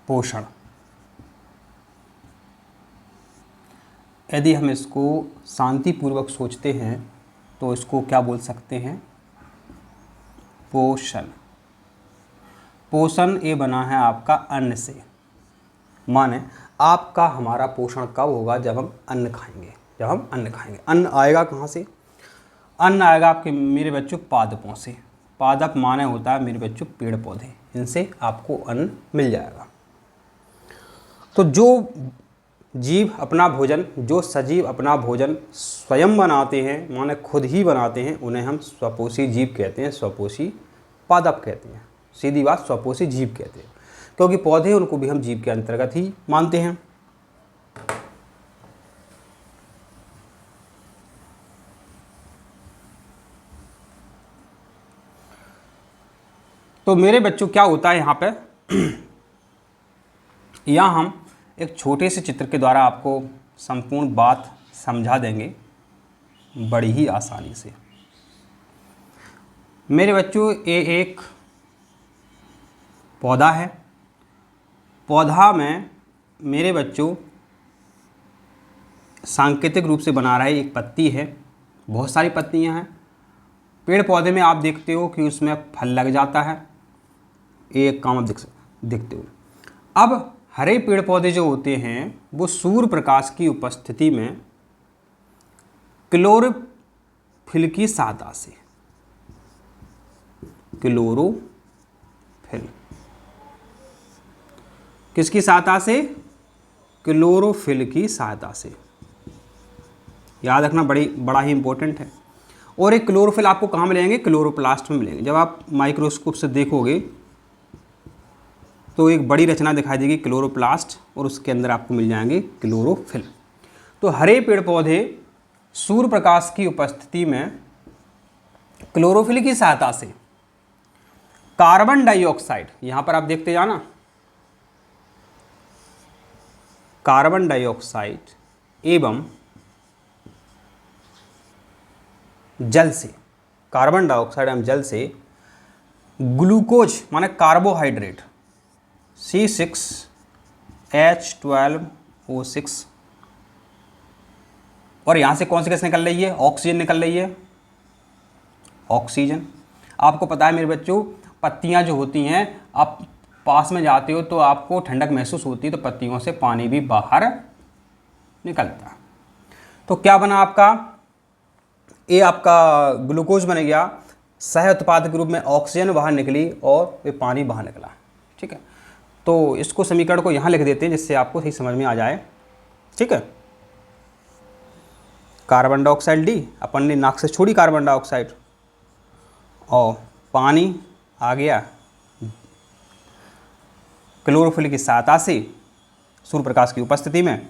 पोषण। यदि हम इसको शांतिपूर्वक सोचते हैं तो इसको क्या बोल सकते हैं? पोषण। पोषण ये बना है आपका अन्न से। माने आपका हमारा पोषण कब होगा? जब हम अन्न खाएंगे। जब हम अन्न खाएंगे। अन्न आएगा कहाँ से? अन्न आएगा आपके मेरे बच्चों पादपों से। पादप माने होता है मेरे बच्चों पेड़ पौधे, इनसे आपको अन्न मिल जाएगा। तो जो जीव अपना भोजन, जो सजीव अपना भोजन स्वयं बनाते हैं, माने खुद ही बनाते हैं, उन्हें हम स्वपोषी जीव कहते हैं, स्वपोषी पादप कहते हैं। सीधी बात, स्वपोषी जीव कहते हैं, क्योंकि पौधे उनको भी हम जीव के अंतर्गत ही मानते हैं। तो मेरे बच्चों क्या होता है यहाँ पे यहाँ हम एक छोटे से चित्र के द्वारा आपको संपूर्ण बात समझा देंगे बड़ी ही आसानी से। मेरे बच्चों ये एक पौधा है। पौधा में मेरे बच्चों सांकेतिक रूप से बना रहा है, एक पत्ती है, बहुत सारी पत्तियां हैं। पेड़ पौधे में आप देखते हो कि उसमें फल लग जाता है, एक काम आप देखते हो। अब हरे पेड़ पौधे जो होते हैं वो सूर्य प्रकाश की उपस्थिति में क्लोरोफिल की सहायता से, क्लोरोफिल किसकी सहायता से? क्लोरोफिल की सहायता से। याद रखना, बड़ा ही इंपॉर्टेंट है। और एक क्लोरोफिल आपको कहाँ मिलेंगे? क्लोरोप्लास्ट में मिलेंगे। जब आप माइक्रोस्कोप से देखोगे तो एक बड़ी रचना दिखाई देगी क्लोरोप्लास्ट, और उसके अंदर आपको मिल जाएंगे क्लोरोफिल। तो हरे पेड़ पौधे सूर्य प्रकाश की उपस्थिति में क्लोरोफिल की सहायता से कार्बन डाइऑक्साइड, यहां पर आप देखते जाना, कार्बन डाइऑक्साइड एवं जल से, कार्बन डाइऑक्साइड एवं जल से ग्लूकोज माने कार्बोहाइड्रेट C6H12O6, और यहां से कौन सी गैस निकल रही है? ऑक्सीजन निकल रही है। ऑक्सीजन। आपको पता है मेरे बच्चों, पत्तियां जो होती हैं, आप पास में जाते हो तो आपको ठंडक महसूस होती है, तो पत्तियों से पानी भी बाहर निकलता है। तो क्या बना आपका? ये आपका ग्लूकोज बन गया, सह उत्पाद के रूप में ऑक्सीजन बाहर निकली और ये पानी बाहर निकला। ठीक है, तो इसको समीकरण को यहाँ लिख देते हैं जिससे आपको सही समझ में आ जाए। ठीक है, कार्बन डाइऑक्साइड डी, अपन ने नाक से छोड़ी कार्बन डाइऑक्साइड, और पानी आ गया क्लोरोफिल की सहायता से सूर्य प्रकाश की उपस्थिति में,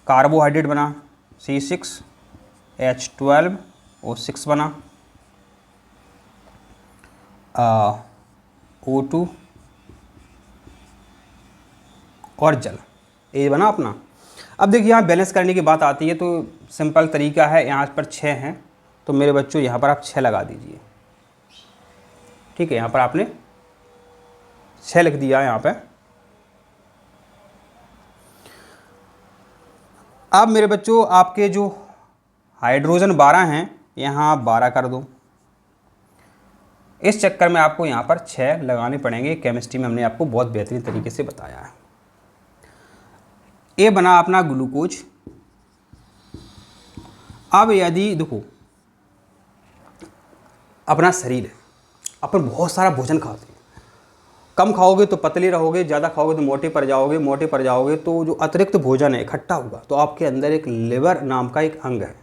कार्बोहाइड्रेट बना C6H12O6 बना, O2 और जल, ये बना अपना। अब देखिए यहाँ बैलेंस करने की बात आती है तो सिंपल तरीका है, यहाँ पर 6 हैं तो मेरे बच्चों यहाँ पर आप 6 लगा दीजिए। ठीक है, यहाँ पर आपने 6 लिख दिया यहाँ पे। अब मेरे बच्चों आपके जो हाइड्रोजन 12 हैं, यहाँ आप 12 कर दो। इस चक्कर में आपको यहाँ पर 6 लगाने पड़ेंगे। केमिस्ट्री में हमने आपको बहुत बेहतरीन तरीके से बताया है। ये बना अपना ग्लूकोज। अब यदि देखो अपना शरीर है, अपन बहुत सारा भोजन खाते हैं, कम खाओगे तो पतले रहोगे, ज़्यादा खाओगे तो मोटे पड़ जाओगे, मोटे पड़ जाओगे तो जो अतिरिक्त भोजन है इकट्ठा होगा, तो आपके अंदर एक लिवर नाम का एक अंग है,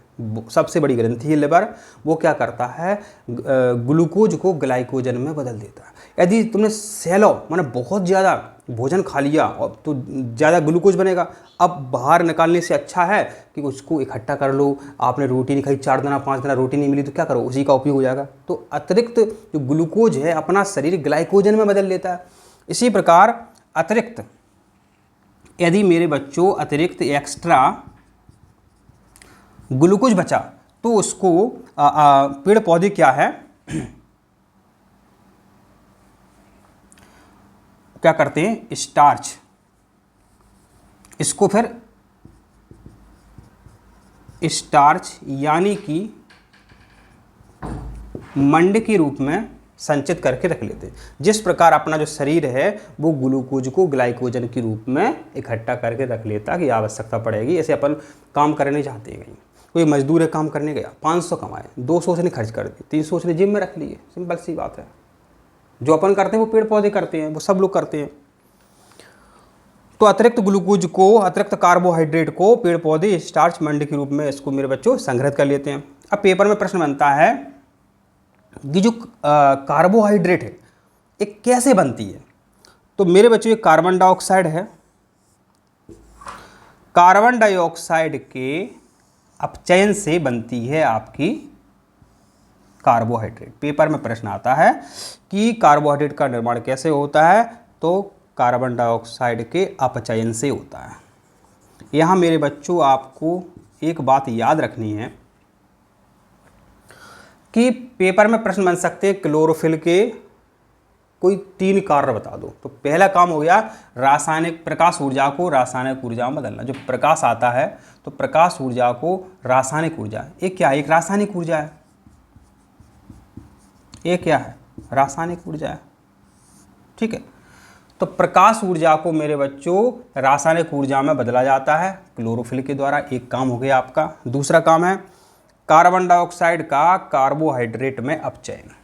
सबसे बड़ी ग्रंथि है लिवर। वो क्या करता है? ग्लूकोज को ग्लाइकोजन में बदल देता है। यदि तुमने सैलो माने बहुत ज़्यादा भोजन खा लिया और तो ज़्यादा ग्लूकोज बनेगा। अब बाहर निकालने से अच्छा है कि उसको इकट्ठा कर लो। आपने रोटी नहीं खाई, 4 दिन 5 दिन रोटी नहीं मिली, तो क्या करो? उसी का उपयोग हो जाएगा। तो अतिरिक्त जो ग्लूकोज है अपना शरीर ग्लाइकोजन में बदल लेता है। इसी प्रकार अतिरिक्त यदि मेरे बच्चों अतिरिक्त एक्स्ट्रा ग्लूकोज बचा तो उसको पेड़ पौधे क्या है क्या करते हैं? स्टार्च, इसको फिर स्टार्च यानी कि मंड के रूप में संचित करके रख लेते हैं। जिस प्रकार अपना जो शरीर है वो ग्लूकोज को ग्लाइकोजन के रूप में इकट्ठा करके रख लेता कि आवश्यकता पड़ेगी, ऐसे अपन काम करने चाहते हैं। कहीं कोई मजदूर है, काम करने गया, 500 कमाए, 200 उसने खर्च कर दिए, 300 उसने जिम में रख लिए, सिंपल सी बात है। जो अपन करते हैं वो पेड़ पौधे करते हैं, वो सब लोग करते हैं। तो अतिरिक्त ग्लूकोज को, अतिरिक्त कार्बोहाइड्रेट को पेड़ पौधे स्टार्च मंड के रूप में इसको मेरे बच्चों संग्रहित कर लेते हैं। अब पेपर में प्रश्न बनता है कि जो कार्बोहाइड्रेट है ये कैसे बनती है। तो मेरे बच्चों ये कार्बन डाइऑक्साइड है, कार्बन डाइऑक्साइड के अपचयन से बनती है आपकी कार्बोहाइड्रेट। पेपर में प्रश्न आता है कि कार्बोहाइड्रेट का निर्माण कैसे होता है, तो कार्बन डाइऑक्साइड के अपचयन से होता है। यहाँ मेरे बच्चों आपको एक बात याद रखनी है कि पेपर में प्रश्न बन सकते हैं क्लोरोफिल के कोई 3 कार्य बता दो। तो पहला काम हो गया रासायनिक प्रकाश ऊर्जा को रासायनिक ऊर्जा में बदलना। जो प्रकाश आता है तो प्रकाश ऊर्जा को रासायनिक ऊर्जा, एक क्या है, एक रासायनिक ऊर्जा है, ये क्या है, रासायनिक ऊर्जा है। ठीक है, तो प्रकाश ऊर्जा को मेरे बच्चों रासायनिक ऊर्जा में बदला जाता है क्लोरोफिल के द्वारा। एक काम हो गया आपका। दूसरा काम है कार्बन डाइऑक्साइड का कार्बोहाइड्रेट में अपचयन।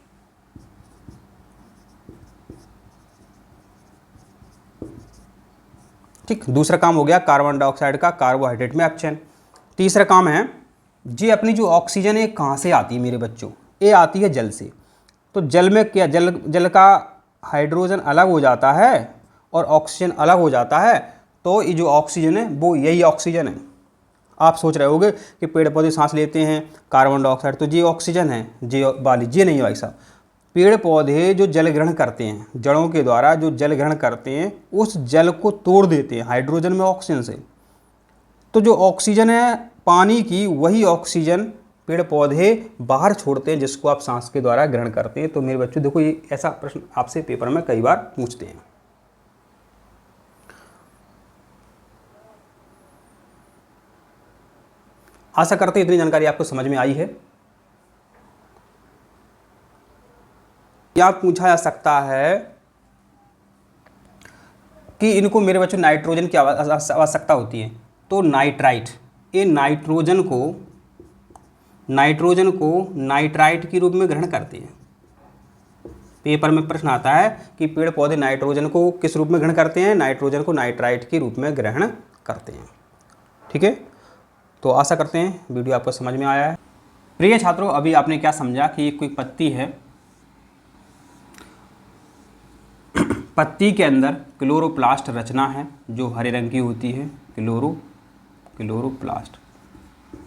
ठीक, दूसरा काम हो गया कार्बन डाइऑक्साइड का कार्बोहाइड्रेट में अपचयन। तीसरा काम है जी अपनी जो ऑक्सीजन है कहाँ से आती है मेरे बच्चों, ये आती है जल से। तो जल में क्या, जल का हाइड्रोजन अलग हो जाता है और ऑक्सीजन अलग हो जाता है, तो ये जो ऑक्सीजन है वो यही ऑक्सीजन है। आप सोच रहे होगे कि पेड़ पौधे सांस लेते हैं कार्बन डाइऑक्साइड, तो ये ऑक्सीजन है, ये वाली ये नहीं है भाई साहब। पेड़ पौधे जो जल ग्रहण करते हैं, जड़ों के द्वारा जो जल ग्रहण करते हैं, उस जल को तोड़ देते हैं हाइड्रोजन में ऑक्सीजन से। तो जो ऑक्सीजन है पानी की, वही ऑक्सीजन पेड़ पौधे बाहर छोड़ते हैं, जिसको आप सांस के द्वारा ग्रहण करते हैं। तो मेरे बच्चों देखो, ये ऐसा प्रश्न आपसे पेपर में कई बार पूछते हैं। आशा करते हैं इतनी जानकारी आपको समझ में आई है। क्या पूछा जा सकता है कि इनको मेरे बच्चों नाइट्रोजन की आवश्यकता होती है, तो नाइट्राइट, ये नाइट्रोजन को नाइट्राइट के रूप में ग्रहण करते हैं। पेपर में प्रश्न आता है कि पेड़ पौधे नाइट्रोजन को किस रूप में ग्रहण करते हैं, नाइट्रोजन को नाइट्राइट के रूप में ग्रहण करते हैं। ठीक है, तो आशा करते हैं वीडियो आपको समझ में आया है। प्रिय छात्रों, अभी आपने क्या समझा कि ये कोई पत्ती है, पत्ती के अंदर क्लोरोप्लास्ट रचना है जो हरे रंग की होती है, क्लोरोप्लास्ट,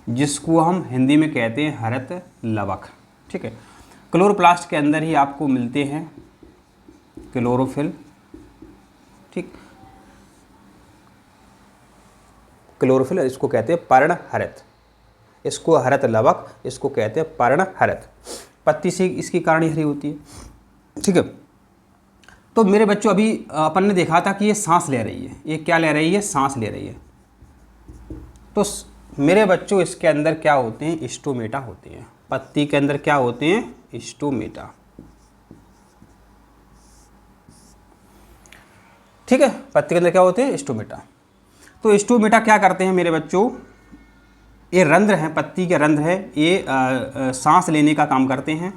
जिसको हम हिंदी में कहते हैं हरित लवक। ठीक है, क्लोरोप्लास्ट के अंदर ही आपको मिलते हैं क्लोरोफिल। ठीक, क्लोरोफिल इसको कहते हैं पर्णहरित, इसको हरित लवक, इसको कहते हैं पर्णहरित। पत्ती से इसकी कहानी हरी होती है। ठीक है, तो मेरे बच्चों अभी अपन ने देखा था कि ये सांस ले रही है, ये क्या ले रही है, सांस ले रही है। तो मेरे बच्चों इसके अंदर क्या होते हैं, स्टोमेटा होते हैं। पत्ती के अंदर क्या होते हैं, स्टोमेटा। ठीक है, पत्ती के अंदर क्या होते हैं, स्टोमेटा। तो स्टोमेटा क्या करते हैं मेरे बच्चों, ये रंध्र हैं, पत्ती के रंध्र है, ये सांस लेने का काम करते हैं।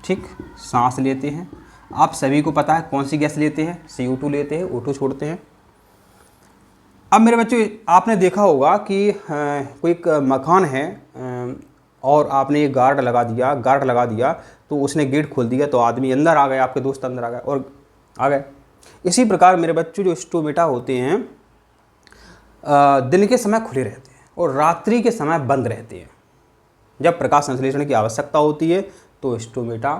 ठीक, सांस लेते हैं। आप सभी को पता है कौन सी गैस लेते हैं, CO2 लेते हैं, O2 छोड़ते हैं। अब मेरे बच्चों आपने देखा होगा कि कोई एक मकान है और आपने एक गार्ड लगा दिया, तो उसने गेट खोल दिया, तो आदमी अंदर आ गए, आपके दोस्त अंदर आ गए और आ गए। इसी प्रकार मेरे बच्चों जो स्टोमेटा होते हैं दिन के समय खुले रहते हैं और रात्रि के समय बंद रहते हैं। जब प्रकाश संश्लेषण की आवश्यकता होती है तो स्टोमेटा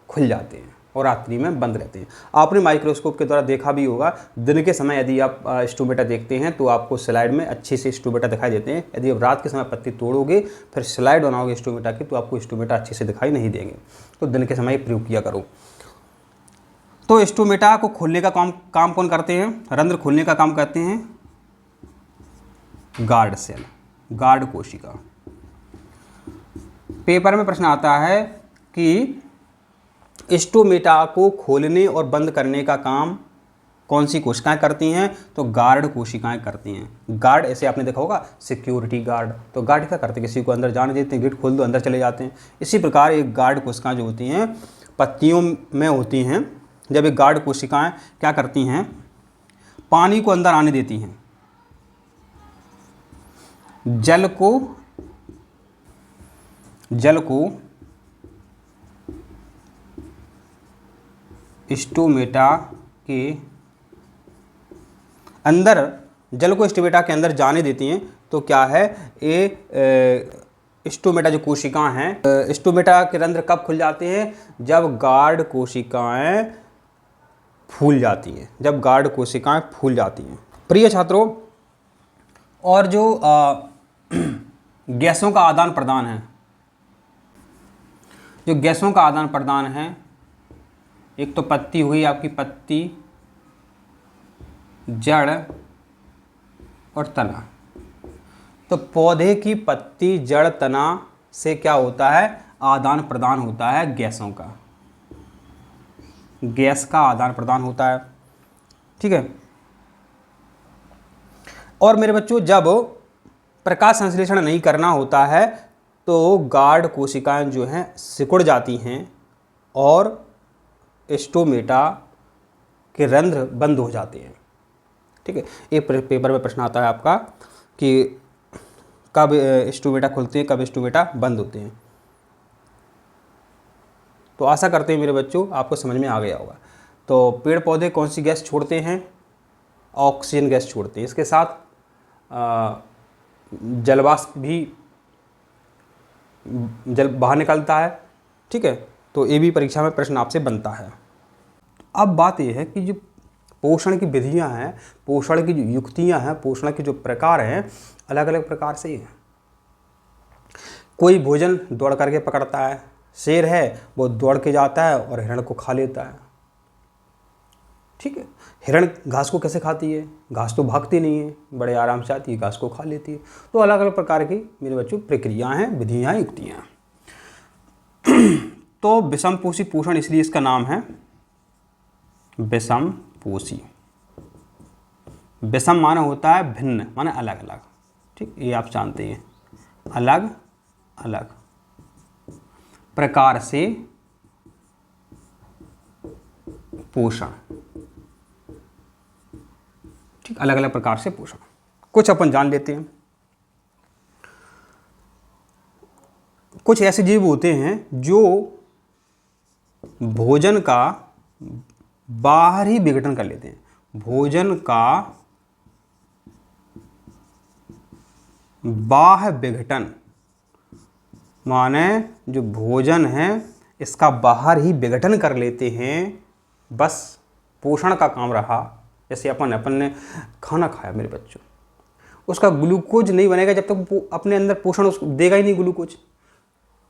खुल जाते हैं और रात्रि में बंद रहते हैं। आपने माइक्रोस्कोप के द्वारा देखा भी होगा, दिन के समय यदि आप स्टोमेटा देखते हैं तो आपको स्लाइड में अच्छे से स्टोमेटा दिखाई देते हैं। यदि आप रात के समय पत्ती तोड़ोगे फिर स्लाइड बनाओगे स्टोमेटा की, तो आपको स्टोमेटा अच्छे से दिखाई नहीं देंगे। तो दिन के समय प्रयोग किया करो। तो स्टोमेटा को खोलने का काम कौन करते हैं? रंध्र खोलने का काम करते हैं गार्ड सेल, गार्ड कोशिका। पेपर में प्रश्न आता है कि स्टोमेटा को खोलने और बंद करने का काम कौन सी कोशिकाएं करती हैं? तो गार्ड कोशिकाएं करती हैं। गार्ड ऐसे आपने देखा होगा, सिक्योरिटी गार्ड। तो गार्ड क्या करते हैं? किसी को अंदर जाने देते हैं, गेट खोल दो अंदर चले जाते हैं। इसी प्रकार एक गार्ड कोशिकाएं जो होती हैं पत्तियों में होती हैं। जब एक गार्ड कोशिकाएं क्या करती हैं? पानी को अंदर आने देती हैं, जल को स्टोमेटा के अंदर, जल को स्टोमेटा के अंदर जाने देती हैं। तो क्या है, ये स्टोमेटा जो कोशिकाएं हैं, स्टोमेटा के रंध्र कब खुल जाते हैं? जब गार्ड कोशिकाएं फूल जाती हैं, जब गार्ड कोशिकाएं फूल जाती हैं। प्रिय छात्रों, और जो गैसों का आदान प्रदान है, जो गैसों का आदान प्रदान है, एक तो पत्ती हुई आपकी, पत्ती, जड़ और तना। तो पौधे की पत्ती, जड़, तना से क्या होता है? आदान प्रदान होता है गैसों का, गैस का आदान प्रदान होता है। ठीक है। और मेरे बच्चों, जब प्रकाश संश्लेषण नहीं करना होता है तो गार्ड कोशिकाएं जो हैं सिकुड़ जाती हैं और स्टोमेटा के रंध्र बंद हो जाते हैं। ठीक है। एक पेपर में प्रश्न आता है आपका कि कब स्टोमेटा खुलते हैं, कब स्टोमेटा बंद होते हैं। तो आशा करते हैं मेरे बच्चों आपको समझ में आ गया होगा। तो पेड़ पौधे कौन सी गैस छोड़ते हैं? ऑक्सीजन गैस छोड़ते हैं। इसके साथ जलवाष्प भी जल बाहर निकलता है। ठीक है। तो ये भी परीक्षा में प्रश्न आपसे बनता है। अब बात यह है कि जो पोषण की विधियां हैं, पोषण की जो युक्तियां हैं, पोषण के जो प्रकार हैं, अलग अलग प्रकार से ही हैं। कोई भोजन दौड़ करके पकड़ता है, शेर है वो दौड़ के जाता है और हिरण को खा लेता है। ठीक है। हिरण घास को कैसे खाती है? घास तो भागती नहीं है, बड़े आराम से आती है, घास को खा लेती है। तो अलग अलग प्रकार की मेरे बच्चों प्रक्रियाएं हैं, विधियां, युक्तियां। तो विषमपोषी पोषण, इसलिए इसका नाम है विषमपोषी। विषम माना होता है भिन्न, माना अलग अलग। ठीक, ये आप जानते हैं, अलग अलग प्रकार से पोषण। ठीक, अलग अलग प्रकार से पोषण। कुछ अपन जान लेते हैं। कुछ ऐसे जीव होते हैं जो भोजन का बाहर ही विघटन कर लेते हैं। भोजन का बाह्य विघटन माने जो भोजन है इसका बाहर ही विघटन कर लेते हैं, बस पोषण का काम रहा। जैसे अपन ने खाना खाया मेरे बच्चों, उसका ग्लूकोज नहीं बनेगा जब तक अपने अंदर पोषण उसको देगा ही नहीं ग्लूकोज।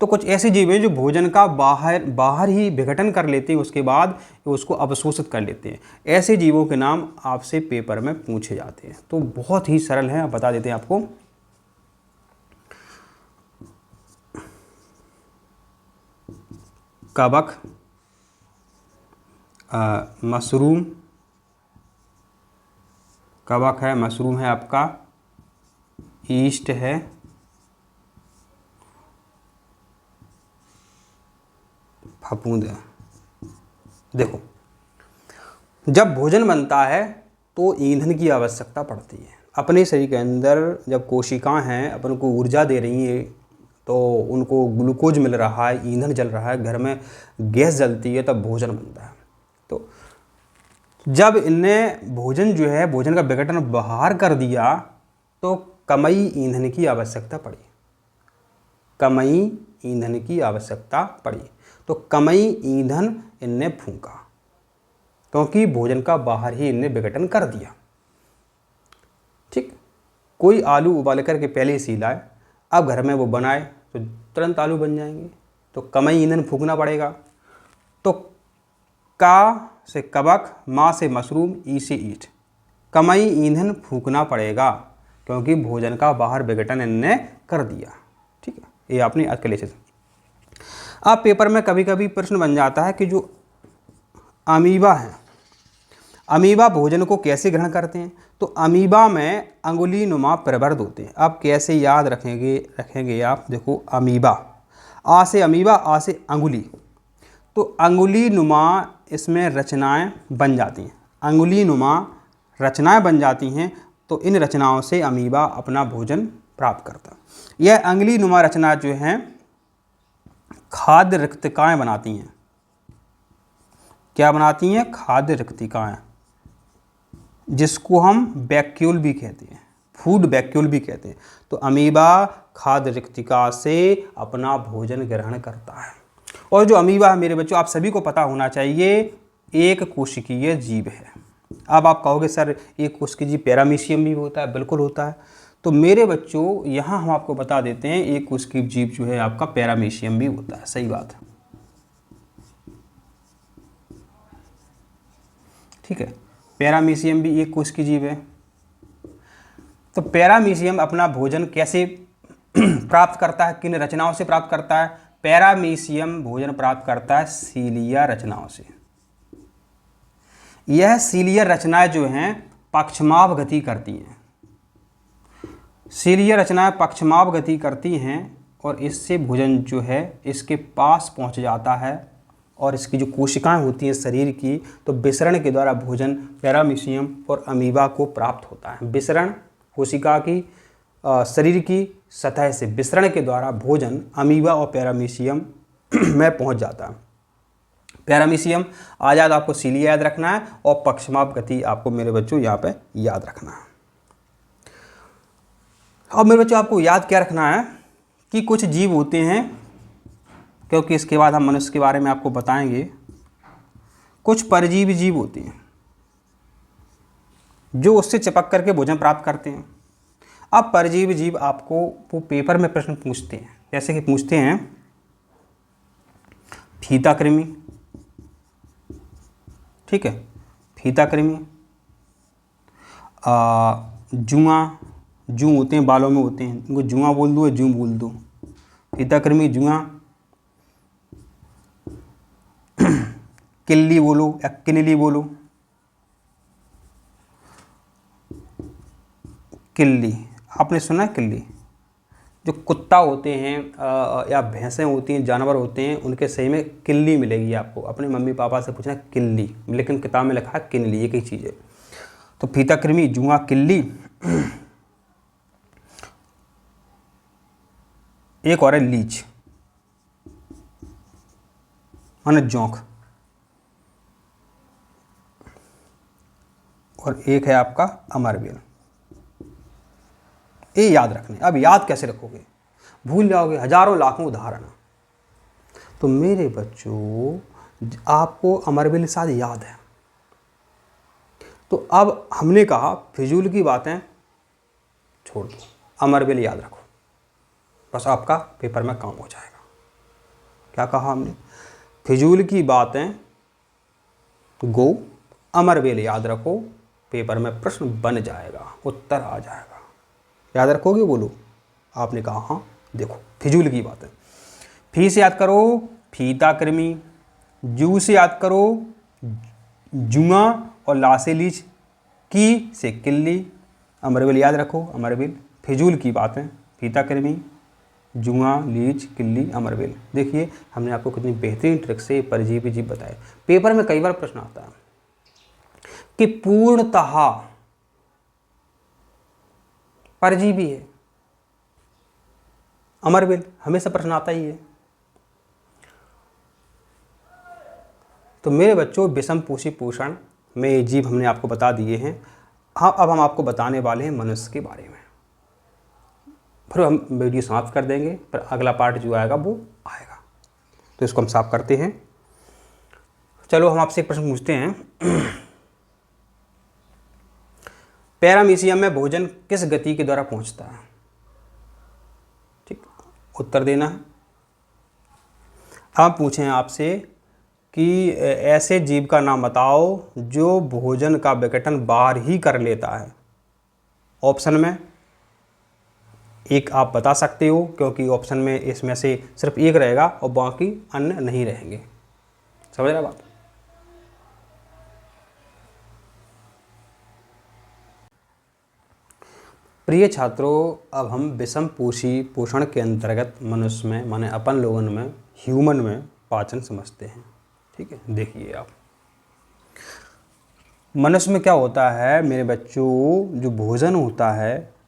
तो कुछ ऐसे जीव हैं जो भोजन का बाहर ही विघटन कर लेते हैं, उसके बाद उसको अवशोषित कर लेते हैं। ऐसे जीवों के नाम आपसे पेपर में पूछे जाते हैं। तो बहुत ही सरल है, बता देते हैं आपको। कवक, मशरूम, कवक है, मशरूम है आपका, ईस्ट है, फफूंद है। देखो, जब भोजन बनता है तो ईंधन की आवश्यकता पड़ती है। अपने शरीर के अंदर जब कोशिकाएं हैं अपन को ऊर्जा दे रही हैं, तो उनको ग्लूकोज मिल रहा है, ईंधन जल रहा है, घर में गैस जलती है, तब भोजन बनता है। तो जब इनने भोजन जो है, भोजन का विघटन बाहर कर दिया तो कमई ईंधन की आवश्यकता पड़ी, कमई ईंधन की आवश्यकता पड़ी। तो कमई ईंधन इनने फूंका, क्योंकि भोजन का बाहर ही इनने विघटन कर दिया। ठीक, कोई आलू उबाल करके पहले ही सीला है, अब घर में वो बनाए तो तुरंत आलू बन जाएंगे। तो कमई ईंधन फूंकना पड़ेगा। तो का से कबक, मा से मशरूम, ई से ईंट। कमई ईंधन फूकना पड़ेगा क्योंकि भोजन का बाहर विघटन इनने कर दिया। ठीक है, ये आपने याद कर लिया। अब पेपर में कभी कभी प्रश्न बन जाता है कि जो अमीबा है, अमीबा भोजन को कैसे ग्रहण करते हैं। तो अमीबा में अंगुली नुमा प्रवर्ध होते हैं। अब कैसे याद रखेंगे आप, देखो अमीबा, आ से अमीबा, आ से अंगुली, तो अंगुली नुमा इसमें रचनाएं बन जाती हैं, अंगुली नुमा रचनाएं बन जाती हैं। तो इन रचनाओं से अमीबा अपना भोजन प्राप्त करता है। यह अंगुली नुमा रचना जो हैं खाद्य रिक्तिकाएँ बनाती हैं। क्या बनाती हैं? खाद्य रिक्तिकाएँ, जिसको हम वैक्यूल भी कहते हैं, फूड वैक्यूल भी कहते हैं। तो अमीबा खाद्य रिक्तिका से अपना भोजन ग्रहण करता है। और जो अमीबा है मेरे बच्चों, आप सभी को पता होना चाहिए, एक कोशिकीय जीव है। अब आप कहोगे सर एक कोशिकीय जीव पैरामीशियम भी होता है, बिल्कुल होता है। तो मेरे बच्चों यहाँ हम आपको बता देते हैं एक कोशिकीय जीव जो है आपका पैरामीशियम भी होता है। सही बात है, ठीक है, पैरामीशियम भी एक कोशिकीय जीव है। तो पैरामीशियम अपना भोजन कैसे प्राप्त करता है, किन रचनाओं से प्राप्त करता है? पैरामीशियम भोजन प्राप्त करता है सीलिया रचनाओं से। यह सीलिया रचनाएं जो हैं पक्षमाभ गति करती हैं, सीलिया रचनाएं पक्षमाभ गति करती हैं और इससे भोजन जो है इसके पास पहुंच जाता है। और इसकी जो कोशिकाएं होती हैं शरीर की, तो विसरण के द्वारा भोजन पैरामीशियम और अमीबा को प्राप्त होता है। विसरण, कोशिका की शरीर की सतह से विसरण के द्वारा भोजन अमीबा और पैरामीशियम में पहुंच जाता है। पैरामीशियम आजाद आपको सीलिया याद रखना है और पक्षमाभ गति आपको मेरे बच्चों यहाँ पे याद रखना है। अब मेरे बच्चों आपको याद क्या रखना है कि कुछ जीव होते हैं, क्योंकि इसके बाद हम मनुष्य के बारे में आपको बताएंगे। कुछ परजीवी जीव होते हैं जो उससे चिपक करके भोजन प्राप्त करते हैं। अब परजीवी जीव आपको वो पेपर में प्रश्न पूछते हैं, जैसे कि पूछते हैं फीता कृमि, ठीक है, फीता कृमि, जुआ, जू होते हैं बालों में होते हैं, उनको जुआ बोल दो या जू बोल दो, फीता कृमि, जुआ, किल्ली बोलो या किनली बोलो, किल्ली आपने सुना है? किल्ली जो कुत्ता होते हैं या भैंसें होती हैं, जानवर होते हैं, उनके सही में किल्ली मिलेगी आपको। अपने मम्मी पापा से पूछना किल्ली, लेकिन किताब में लिखा है किनली, एक ही चीज़ है। तो फीता कृमि, जुआ, किल्ली, एक और है लीच माने जोंक, और एक है आपका अमरबेल। ये याद रखने। अब याद कैसे रखोगे, भूल जाओगे, हजारों लाखों उदाहरण। तो मेरे बच्चों आपको अमरबेल शायद याद है। तो अब हमने कहा फिजूल की बातें छोड़ दो, अमरबेल याद रखो, बस आपका पेपर में काम हो जाएगा। क्या कहा हमने? फिजूल की बातें गो, अमरबेल याद रखो, पेपर में प्रश्न बन जाएगा, उत्तर आ जाएगा। याद रखोगे? बोलो। आपने कहा हाँ। देखो फिजूल की बातें, फी से याद करो फीता कृमि, जू से याद करो जुआ, और ला से लीच, की से किल्ली, अमरबेल याद रखो, अमरबेल। फिजूल की बातें फीता कृमि, जुआ, लीच, किल्ली, अमरबेल। देखिए हमने आपको कितनी बेहतरीन ट्रिक से परजीवी जीव बताए। पेपर में कई बार प्रश्न आता है कि पूर्णतः परजीवी है अमरबेल, हमेशा प्रश्न आता ही है। तो मेरे बच्चों विषम पोषी पोषण में ये जीव हमने आपको बता दिए हैं। हाँ, अब हम आपको बताने वाले हैं मनुष्य के बारे में। फिर हम वीडियो समाप्त कर देंगे, पर अगला पार्ट जो आएगा वो आएगा। तो इसको हम साफ करते हैं। चलो हम आपसे एक प्रश्न पूछते हैं, पैरामीशियम में भोजन किस गति के द्वारा पहुंचता है? ठीक, उत्तर देना है। अब पूछें आपसे कि ऐसे जीव का नाम बताओ जो भोजन का विघटन बाहर ही कर लेता है। ऑप्शन में एक आप बता सकते हो, क्योंकि ऑप्शन में इसमें से सिर्फ एक रहेगा और बाकी अन्य नहीं रहेंगे। समझ रहे बात? प्रिय छात्रों, अब हम विषम पोषण के अंतर्गत मनुष्य में, माने अपन लोगन में, ह्यूमन में पाचन समझते हैं। ठीक है, देखिए आप, मनुष्य में क्या होता है मेरे बच्चों, जो भोजन होता है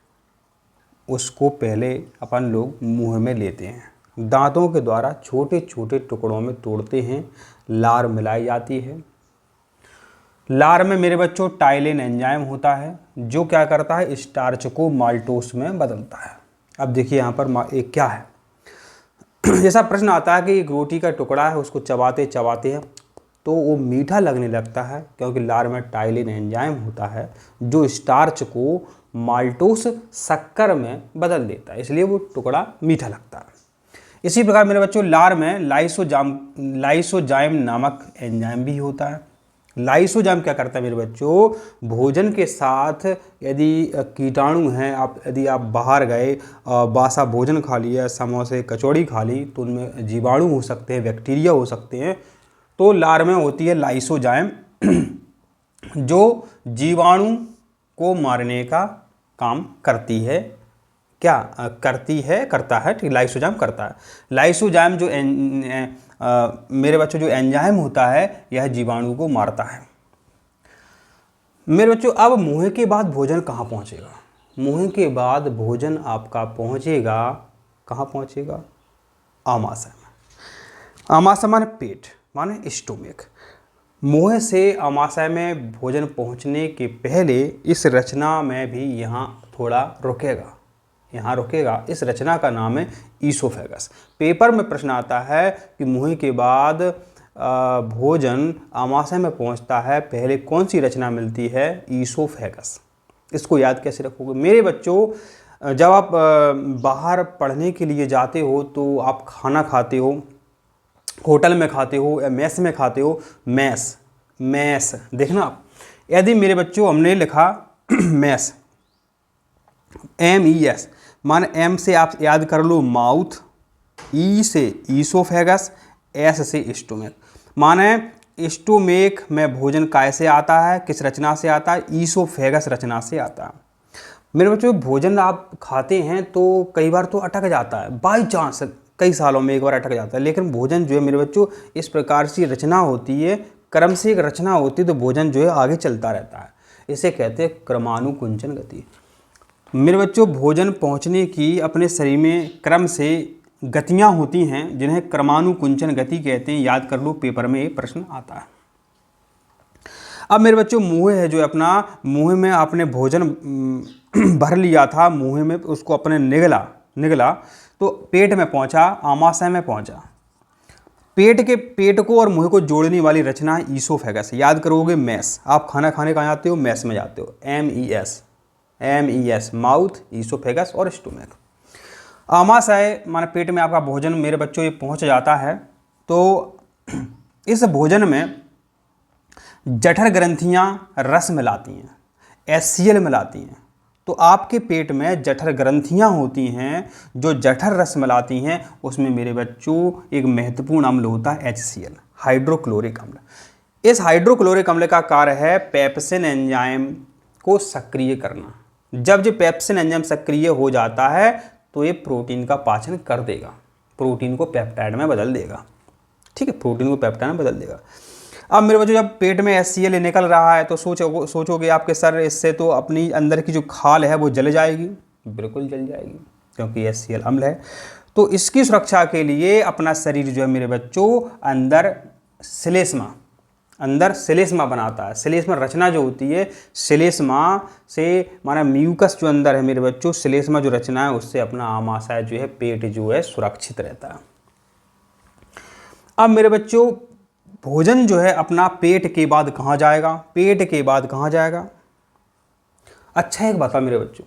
उसको पहले अपन लोग मुंह में लेते हैं, दांतों के द्वारा छोटे छोटे टुकड़ों में तोड़ते हैं, लार मिलाई जाती है। लार में मेरे बच्चों टाइलिन एंजाइम होता है जो क्या करता है, स्टार्च को माल्टोस में बदलता है। अब देखिए यहाँ पर एक क्या है, जैसा प्रश्न आता है कि एक रोटी का टुकड़ा है, उसको चबाते चबाते हैं तो वो मीठा लगने लगता है, क्योंकि लार में टाइलिन एंजाइम होता है जो स्टार्च को माल्टोस शक्कर में बदल देता है, इसलिए वो टुकड़ा मीठा लगता है। इसी प्रकार मेरे बच्चों लार में लाइसोजाइम नामक एंजाइम भी होता है। लाइसोजाइम क्या करता है मेरे बच्चों, भोजन के साथ यदि कीटाणु हैं, यदि आप बाहर गए, बासा भोजन खा लिया, समोसे कचौड़ी खा ली, तो उनमें जीवाणु हो सकते हैं, बैक्टीरिया हो सकते हैं, तो लार में होती है लाइसोजाइम जो जीवाणु को मारने का काम करती है। क्या करती है, करता है, ठीक, लाइसोजाइम करता है। लाइसोजाइम जो मेरे बच्चों जो एंजाइम होता है यह जीवाणु को मारता है। मेरे बच्चों अब मुंह के बाद भोजन कहाँ पहुँचेगा? मुंह के बाद भोजन आपका पहुँचेगा, कहाँ पहुँचेगा? आमाशय में। आमाशय माने पेट, माने स्टोमक। मुंह से आमाशय में भोजन पहुंचने के पहले इस रचना में भी यहाँ थोड़ा रुकेगा, यहाँ रुकेगा। इस रचना का नाम है ईसोफेगस। पेपर में प्रश्न आता है कि मुंह के बाद भोजन आमाशय में पहुंचता है, पहले कौन सी रचना मिलती है? ईसोफेगस। इसको याद कैसे रखोगे मेरे बच्चों? जब आप बाहर पढ़ने के लिए जाते हो तो आप खाना खाते हो, होटल में खाते हो या मेस में खाते हो। मैस देखना आप, यदि मेरे बच्चों हमने लिखा मैस, MES, मान M से आप याद कर लो माउथ, E से ईसोफेगस, S से स्टोमक। माने स्टोमक में भोजन कैसे आता है, किस रचना से आता है? ईसोफेगस रचना से आता है। मेरे बच्चों भोजन आप खाते हैं तो कई बार तो अटक जाता है, बाई चांस कई सालों में एक बार अटक जाता है, लेकिन भोजन जो है मेरे बच्चों इस प्रकार से रचना होती है, क्रम से एक रचना होती है, तो भोजन जो है आगे चलता रहता है। इसे कहते हैं क्रमानुकुंचन गति। मेरे बच्चों भोजन पहुंचने की अपने शरीर में क्रम से गतियां होती हैं जिन्हें क्रमानुकुंचन गति कहते हैं। याद कर लो, पेपर में ये प्रश्न आता है। अब मेरे बच्चों मुंह है जो अपना, मुंह में आपने भोजन भर लिया था, मुंह में उसको अपने निगला तो पेट में पहुंचा, आमाशय में पहुंचा। पेट को और मुंह को जोड़ने वाली रचना है ईसोफेगस। याद करोगे मैस, आप खाना खाने कहाँ जाते हो? मैस में जाते हो। MES माउथ, ईसोफेगस और स्टोमक। आमाशय माने पेट में आपका भोजन मेरे बच्चों ये पहुंच जाता है, तो इस भोजन में जठर ग्रंथियां रस मिलाती हैं, HCl मिलाती हैं। तो आपके पेट में जठर ग्रंथियां होती हैं जो जठर रस मिलाती हैं, उसमें मेरे बच्चों एक महत्वपूर्ण अम्ल होता है HCl, हाइड्रोक्लोरिक अम्ल। इस हाइड्रोक्लोरिक अम्ल का कार्य है पेप्सिन एंजाइम को सक्रिय करना। जब जो पेप्सिन एंजाइम सक्रिय हो जाता है तो ये प्रोटीन का पाचन कर देगा, प्रोटीन को पेप्टाइड में बदल देगा। ठीक है, प्रोटीन को पेप्टाइड में बदल देगा। अब मेरे बच्चों जब पेट में HCl निकल रहा है तो सोचोगे आपके सर इससे तो अपनी अंदर की जो खाल है वो जल जाएगी। बिल्कुल जल जाएगी, क्योंकि HCl अम्ल है। तो इसकी सुरक्षा के लिए अपना शरीर जो है मेरे बच्चों अंदर श्लेष्मा बनाता है। श्लेष्मा रचना जो होती है, श्लेष्मा से माना म्यूकस जो अंदर है मेरे बच्चों, श्लेष्मा जो रचना है उससे अपना आमाशय जो है, पेट जो है सुरक्षित रहता है। अब मेरे बच्चों भोजन जो है अपना पेट के बाद कहाँ जाएगा? पेट के बाद कहाँ जाएगा? अच्छा एक बात मेरे बच्चों,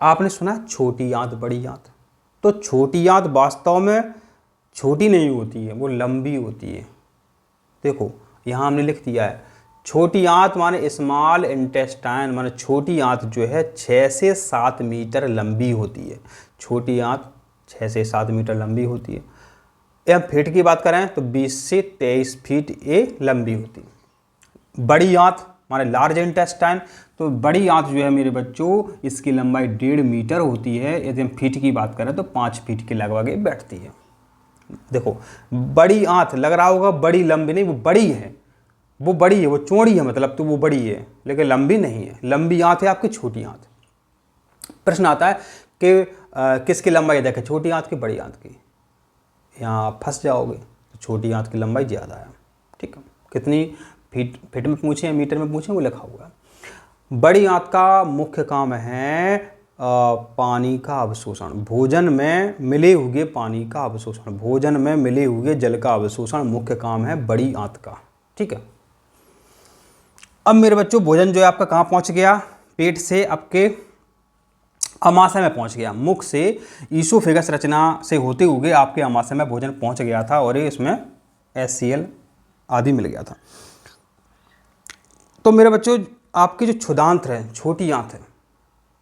आपने सुना छोटी आंत बड़ी आंत? तो छोटी आंत वास्तव में छोटी नहीं होती है, वो लंबी होती है। देखो यहाँ हमने लिख दिया है छोटी आंत माने स्मॉल इंटेस्टाइन, माने छोटी आंत जो है 6 से 7 मीटर लंबी होती है। छोटी आंत 6 से 7 मीटर लंबी होती है। या फीट की बात करें तो 20 से 23 फीट ये लंबी होती है। बड़ी आंत माने लार्ज इंटेस्टाइन, तो बड़ी आंत जो है मेरे बच्चों इसकी लंबाई 1.5 मीटर होती है। यदि हम फीट की बात करें तो 5 फीट के लगभग ये बैठती है। देखो बड़ी आंत लग रहा होगा बड़ी लंबी नहीं, वो बड़ी है, वो बड़ी है, वो चौड़ी है, मतलब तो वो बड़ी है लेकिन लंबी नहीं है। लंबी आंत है आपकी छोटी आंत। प्रश्न आता है कि किसकी लंबाई देखें, छोटी आंत की बड़ी आंत की। यहाँ आप फंस जाओगे, तो छोटी आंत की लंबाई ज़्यादा है। ठीक है, कितनी फीट में पूछे या मीटर में पूछे वो लिखा हुआ है। बड़ी आंत का मुख्य काम है पानी का अवशोषण, भोजन में मिले हुए पानी का अवशोषण, भोजन में मिले हुए जल का अवशोषण मुख्य काम है बड़ी आंत का। ठीक है, अब मेरे बच्चों भोजन जो है आपका कहाँ पहुँच गया, पेट से आपके अमाशय में पहुँच गया। मुख से ईसोफेगस रचना से होते हुए आपके अमाशय में भोजन पहुँच गया था और ये इसमें HCl आदि मिल गया था। तो मेरे बच्चों आपके जो क्षुदांत्र है, छोटी आंत है,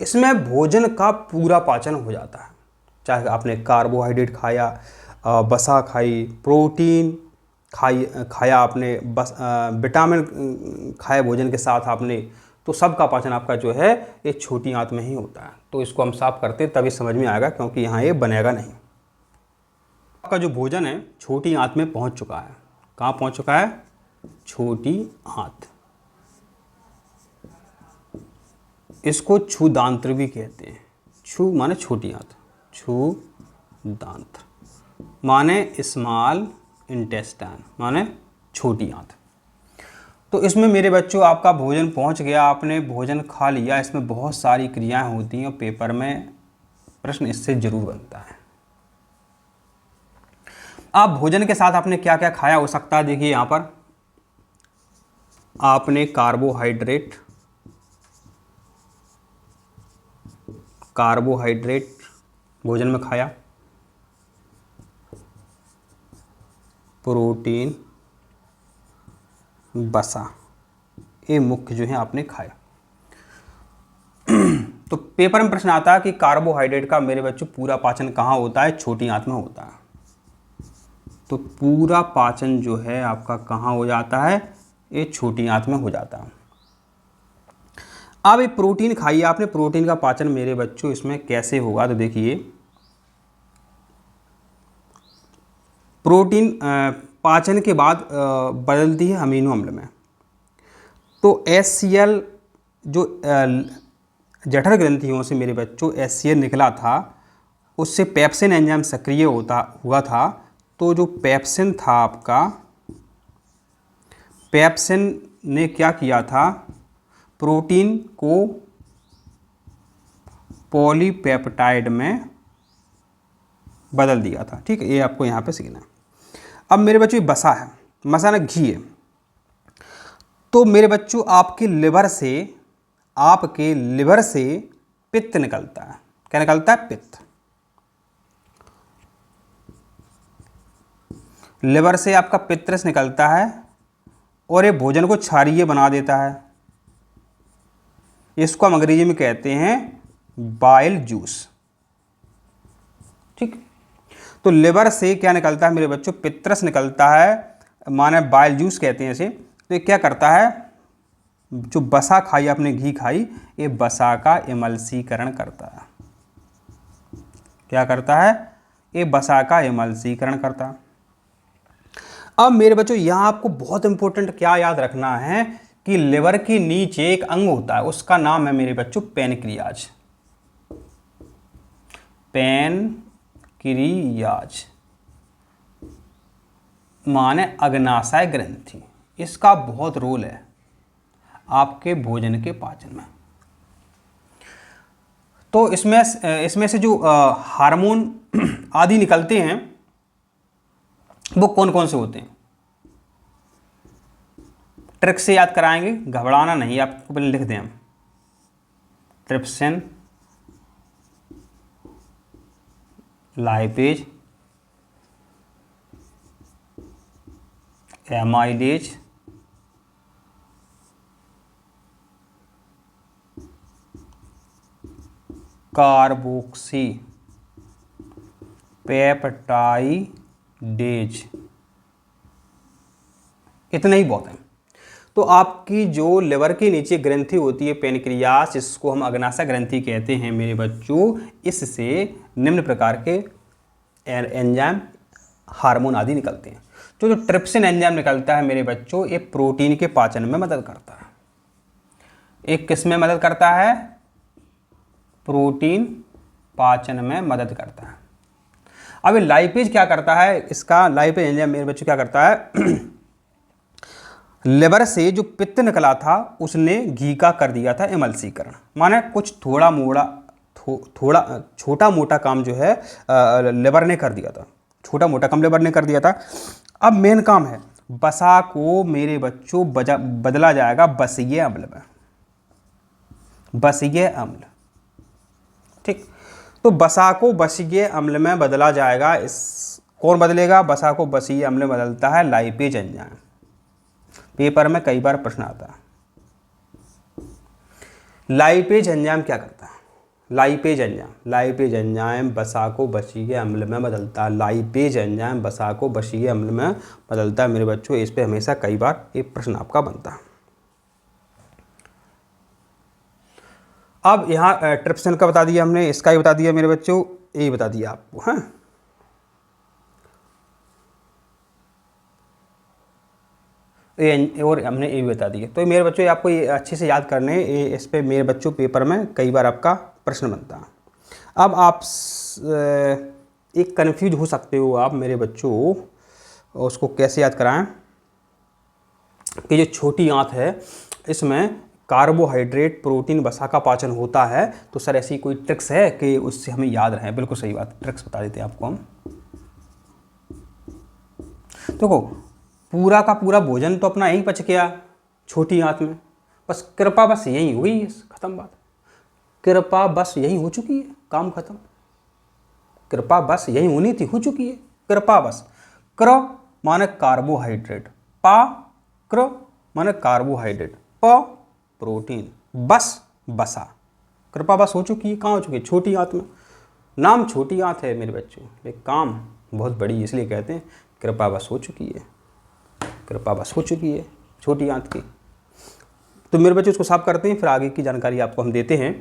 इसमें भोजन का पूरा पाचन हो जाता है। चाहे आपने कार्बोहाइड्रेट खाया, वसा खाई, प्रोटीन खाया आपने, बस विटामिन खाए भोजन के साथ आपने, तो सबका पाचन आपका जो है ये छोटी आंत में ही होता है। तो इसको हम साफ करते तभी समझ में आएगा, क्योंकि यहाँ ये बनेगा नहीं। आपका जो भोजन है छोटी आंत में पहुँच चुका है। कहाँ पहुँच चुका है, छोटी आंत। इसको क्षुदांत्र भी कहते हैं। क्षु माने छोटी आंत, क्षुदांत्र माने स्मॉल इंटेस्टाइन माने छोटी आंत। तो इसमें मेरे बच्चों आपका भोजन पहुंच गया, आपने भोजन खा लिया। इसमें बहुत सारी क्रियाएं होती हैं और पेपर में प्रश्न इससे जरूर बनता है। आप भोजन के साथ आपने क्या क्या खाया हो सकता है, देखिए यहाँ पर आपने कार्बोहाइड्रेट भोजन में खाया, प्रोटीन, वसा, ये मुख्य जो है आपने खाया। तो पेपर में प्रश्न आता है कि कार्बोहाइड्रेट का मेरे बच्चों पूरा पाचन कहाँ होता है, छोटी आंत में होता है। तो पूरा पाचन जो है आपका कहाँ हो जाता है, ये छोटी आंत में हो जाता है। अब ये प्रोटीन खाइए आपने, प्रोटीन का पाचन मेरे बच्चों इसमें कैसे होगा, तो देखिए प्रोटीन पाचन के बाद बदलती है अमीनो अम्ल में। तो HCl जो जठर ग्रंथियों से मेरे बच्चों HCl निकला था, उससे पेप्सिन एंजाइम सक्रिय हुआ था। तो जो पेप्सिन था आपका, पेप्सिन ने क्या किया था, प्रोटीन को पॉलीपेप्टाइड में बदल दिया था। ठीक है, ये आपको यहाँ पे सीखना है। अब मेरे बच्चों ये वसा है, वसा ना घी है। तो मेरे बच्चों आपके लिवर से पित्त निकलता है। क्या निकलता है, पित्त। लिवर से आपका पित्त निकलता है और ये भोजन को क्षारीय बना देता है। इसको हम अंग्रेजी में कहते हैं बाइल जूस। ठीक, तो लिवर से क्या निकलता है मेरे बच्चों, पित्त निकलता है, माने बाइल जूस कहते हैं इसे। तो ये क्या करता है, जो वसा खाई आपने, घी खाई, ये वसा का एमल्सीकरण करता है। क्या करता है, ये वसा का एमल्सीकरण करता है। अब मेरे बच्चों यहाँ आपको बहुत इंपॉर्टेंट क्या याद रखना है कि लिवर के नीचे एक अंग होता है, उसका नाम है मेरे बच्चों पैनक्रियाज। पैनक्रियाज माने अग्नाशय ग्रंथि। इसका बहुत रोल है आपके भोजन के पाचन में। तो इसमें से जो हार्मोन आदि निकलते हैं वो कौन कौन से होते हैं, ट्रिक से याद कराएंगे, घबराना नहीं, आपको पहले लिख दें हम। Trypsin, lipase, amylase, carboxy peptidase, इतना ही बहुत है। तो आपकी जो लिवर के नीचे ग्रंथि होती है पेनक्रियास, इसको हम अग्नाशय ग्रंथि कहते हैं मेरे बच्चों, इससे निम्न प्रकार के एंजाइम, हार्मोन आदि निकलते हैं। तो जो ट्रिप्सिन एंजाइम निकलता है मेरे बच्चों, ये प्रोटीन के पाचन में मदद करता है। एक किस में मदद करता है? प्रोटीन पाचन में मदद करता है। अब लाइपेज क्या करता है? इसका लाइपेज एंजाइम मेरे बच्चों क्या करता है? लिवर से जो पित्त निकला था उसने घी का कर दिया था एमल्सीकरण, माने कुछ थोड़ा छोटा मोटा काम जो है लिवर ने कर दिया था, छोटा मोटा काम लिवर ने कर दिया था। अब मेन काम है, वसा को मेरे बच्चों बदला जाएगा बसीय अम्ल में, बसीय अम्ल, ठीक। तो वसा को बसीय अम्ल में बदला जाएगा। इस कौन बदलेगा? वसा को बसीय अम्ल में बदलता है लाइपेज एंजाइम। पेपर में कई बार प्रश्न आता है। लाइपेज एंजाइम क्या करता है? लाइपेज एंजाइम वसा को बसीय अम्ल में बदलता है। लाइपेज एंजाइम वसा को बसीय अम्ल में बदलता है मेरे बच्चों। इस पे हमेशा कई बार एक प्रश्न आपका बनता है। अब यहाँ ट्रिप्सिन का बता दिया हमने, इसका ही बता दिया मेरे बच्चों, ये बता दिया आपको, हाँ। और हमने ये भी बता दिया। तो मेरे बच्चों आपको ये अच्छे से याद करने, इस पे मेरे बच्चों पेपर में कई बार आपका प्रश्न बनता है। अब आप एक कन्फ्यूज हो सकते हो आप मेरे बच्चों, उसको कैसे याद कराएं कि जो छोटी आंत है इसमें कार्बोहाइड्रेट, प्रोटीन, वसा का पाचन होता है। तो सर ऐसी कोई ट्रिक्स है कि उससे हमें याद रहे? बिल्कुल सही बात, ट्रिक्स बता देते हैं आपको हम। देखो, पूरा का पूरा भोजन तो अपना यहीं पच गया छोटी आंत में, बस कृपा बस यही हुई, खत्म बात। कृपा बस यही हो चुकी है, काम खत्म। कृपा बस यही होनी थी, हो चुकी है कृपा बस। क्र माने कार्बोहाइड्रेट, पा क्र माने कार्बोहाइड्रेट, प प्रोटीन, बस वसा। कृपा बस हो चुकी है। कहाँ हो चुकी है? छोटी आंत में। नाम छोटी आंत है मेरे बच्चों, लेकिन काम बहुत बड़ी, इसलिए कहते हैं कृपा बस हो चुकी है, कृपा बस हो चुकी है छोटी आंत की। तो मेरे बच्चे उसको साफ करते हैं, फिर आगे की जानकारी आपको हम देते हैं।